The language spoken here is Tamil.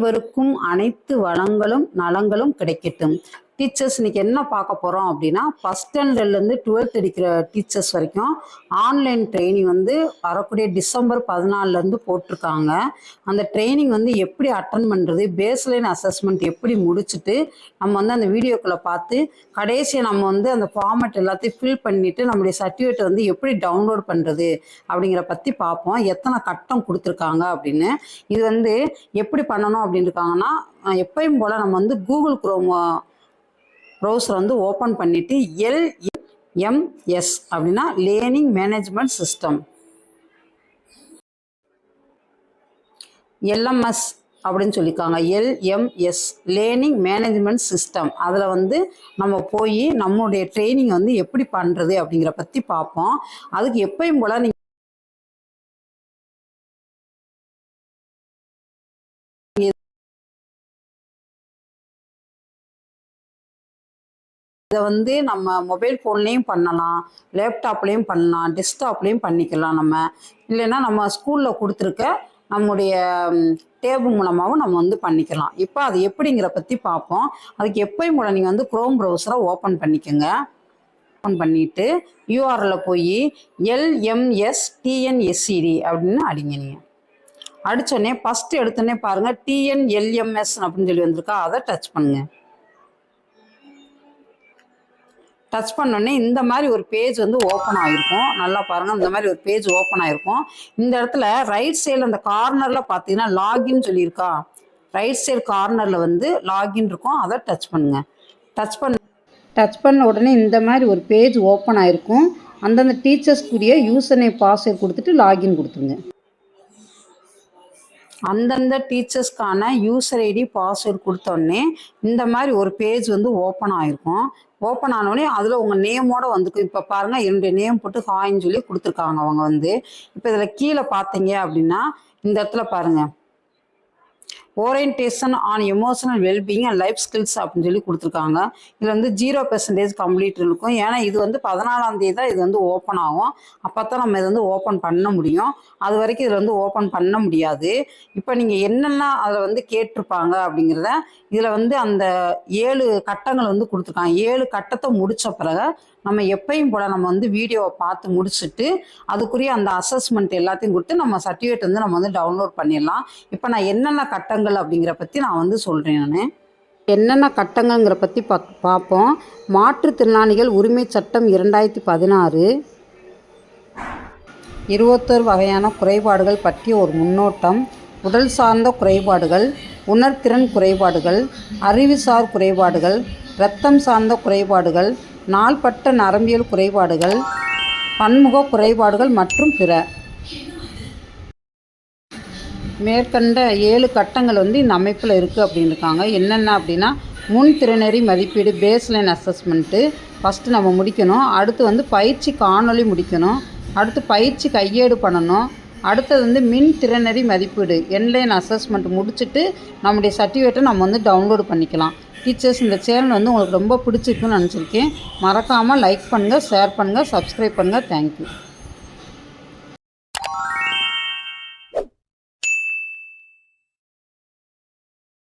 அனைவருக்கும் அனைத்து வளங்களும் நலங்களும் கிடைக்கட்டும். டீச்சர்ஸ் இன்னைக்கு என்ன பார்க்க போகிறோம் அப்படின்னா, ஃபஸ்ட் ஸ்டாண்டர்ட்லேருந்து 12th எடுக்கிற டீச்சர்ஸ் வரைக்கும் ஆன்லைன் ட்ரைனிங் வந்து வரக்கூடிய டிசம்பர் 14லேருந்து போட்டிருக்காங்க. அந்த ட்ரைனிங் வந்து எப்படி அட்டன் பண்ணுறது, பேஸ்லைன் அசஸ்மெண்ட் எப்படி முடிச்சுட்டு நம்ம வந்து அந்த வீடியோக்களை பார்த்து கடைசியாக நம்ம வந்து அந்த ஃபார்மேட் எல்லாத்தையும் ஃபில் பண்ணிவிட்டு நம்மளுடைய சர்டிஃபிகேட் வந்து எப்படி டவுன்லோட் பண்ணுறது அப்படிங்கிற பற்றி பார்ப்போம். எத்தனை கட்டம் கொடுத்துருக்காங்க அப்படின்னு. இது வந்து எப்படி பண்ணணும் அப்படின்னு இருக்காங்கன்னா, எப்பயும் போல் நம்ம வந்து கூகுள் குரோம் ப்ரௌசர் வந்து ஓப்பன் பண்ணிவிட்டு LMS அப்படின்னா லேர்னிங் மேனேஜ்மெண்ட் சிஸ்டம், LMS அப்படின்னு சொல்லியிருக்காங்க. LMS learning management system. அதில் வந்து நம்ம போய் நம்மளுடைய ட்ரைனிங் வந்து எப்படி பண்ணுறது அப்படிங்கிற பற்றி பார்ப்போம். அதுக்கு எப்பயும் போல் நீங்கள் இதை வந்து நம்ம மொபைல் ஃபோன்லேயும் பண்ணலாம், லேப்டாப்லேயும் பண்ணலாம், டெஸ்க்டாப்லேயும் பண்ணிக்கலாம். நம்ம இல்லைன்னா நம்ம ஸ்கூலில் கொடுத்துருக்க நம்முடைய டேபு மூலமாகவும் நம்ம வந்து பண்ணிக்கலாம். இப்போ அது எப்படிங்கிற பற்றி பார்ப்போம். அதுக்கு எப்பயும் போல நீங்கள் வந்து குரோம் ப்ரௌசரை ஓப்பன் பண்ணிக்கோங்க. ஓப்பன் பண்ணிவிட்டு URL போய் LMSTNSED அப்படின்னு அடிங்க. நீங்கள் அடித்தோடனே ஃபஸ்ட்டு எடுத்தோடனே பாருங்கள் TNLMS அப்படின்னு சொல்லி வந்திருக்கா, அதை டச் பண்ணுங்கள். டச் பண்ணோடனே இந்த மாதிரி ஒரு பேஜ் வந்து ஓப்பன் ஆகிருக்கும். நல்லா பாருங்கள், இந்த மாதிரி ஒரு பேஜ் ஓப்பன் ஆகிருக்கும். இந்த இடத்துல ரைட் சைடில் அந்த கார்னரில் பார்த்தீங்கன்னா லாகின் சொல்லியிருக்கா, ரைட் சைடு கார்னரில் வந்து லாகின் இருக்கும், அதை டச் பண்ணுங்கள். டச் பண்ண உடனே இந்த மாதிரி ஒரு பேஜ் ஓப்பன் ஆகிருக்கும். அந்தந்த டீச்சர்ஸ்க்குரிய யூசர் நேம் பாஸ்வேர்ட் கொடுத்துட்டு லாகின் கொடுத்துருங்க. அந்தந்த டீச்சர்ஸ்க்கான யூசர் ஐடி பாஸ்வேர்ட் கொடுத்தோடனே இந்த மாதிரி ஒரு பேஜ் வந்து ஓப்பன் ஆகிருக்கும். ஓப்பன் ஆனோடனே அதில் உங்கள் நேமோட வந்துக்கும். இப்போ பாருங்கள், என்னுடைய நேம் போட்டு ஹாய்ன்னு சொல்லி கொடுத்துருக்காங்க அவங்க வந்து. இப்போ இதில் கீழே பார்த்தீங்க அப்படின்னா இந்த இடத்துல பாருங்கள், orientation on emotional wellbeing and life skills அப்படின்னு சொல்லி கொடுத்துருக்காங்க. இதில் வந்து 0% கம்ப்ளீட் இருக்கும். ஏன்னா இது வந்து 14ஆம் தேதி தான் இது வந்து ஓப்பன் ஆகும். அப்போ தான் நம்ம இதை வந்து ஓப்பன் பண்ண முடியும். அது வரைக்கும் இதில் வந்து ஓப்பன் பண்ண முடியாது. இப்போ நீங்கள் என்னெல்லாம் அதில் வந்து கேட்டிருப்பாங்க அப்படிங்கிறத இதில் வந்து அந்த 7 கட்டங்கள் வந்து கொடுத்துருக்காங்க. 7 கட்டத்தை முடித்த பிறகு நம்ம எப்பயும் போல் நம்ம வந்து வீடியோவை பார்த்து முடிச்சுட்டு அதுக்குரிய அந்த அசஸ்மெண்ட் எல்லாத்தையும் கொடுத்து நம்ம சர்டிஃபிகேட் வந்து நம்ம வந்து டவுன்லோட் பண்ணிடலாம். இப்போ நான் என்னென்ன கட்டங்கள் அப்படிங்கிற பற்றி நான் வந்து சொல்கிறேன். நான் என்னென்ன கட்டங்கள்ங்கிற பற்றி பார்ப்போம். மாற்றுத்திறனாளிகள் உரிமை சட்டம் 2016 21 வகையான குறைபாடுகள் பற்றிய ஒரு முன்னோட்டம், உடல் சார்ந்த குறைபாடுகள், உணர்திறன் குறைபாடுகள், அறிவுசார் குறைபாடுகள், இரத்தம் சார்ந்த குறைபாடுகள், நாள்பட்ட நரம்பியல் குறைபாடுகள், பன்முக குறைபாடுகள் மற்றும் பிற. மேற்கண்ட 7 கட்டங்கள் வந்து இந்த அமைப்பில் இருக்குது அப்படின்னு இருக்காங்க. என்னென்ன அப்படின்னா, முன் திறனறி மதிப்பீடு பேஸ்லைன் அசஸ்மெண்ட்டு ஃபஸ்ட்டு நம்ம முடிக்கணும். அடுத்து வந்து பயிற்சி காணொலி முடிக்கணும். அடுத்து பயிற்சி கையேடு பண்ணணும். அடுத்தது வந்து மின் திறனறி மதிப்பீடு என்லைன் அசஸ்மெண்ட் முடிச்சுட்டு நம்முடைய சர்டிஃபிகேட்டை நம்ம வந்து டவுன்லோடு பண்ணிக்கலாம். டீச்சர்ஸ், இந்த சேனல் வந்து உங்களுக்கு ரொம்ப பிடிச்சிருக்குன்னு நினச்சிருக்கேன். மறக்காமல் லைக் பண்ணுங்கள், ஷேர் பண்ணுங்கள், சப்ஸ்கிரைப் பண்ணுங்கள். தேங்க்யூ.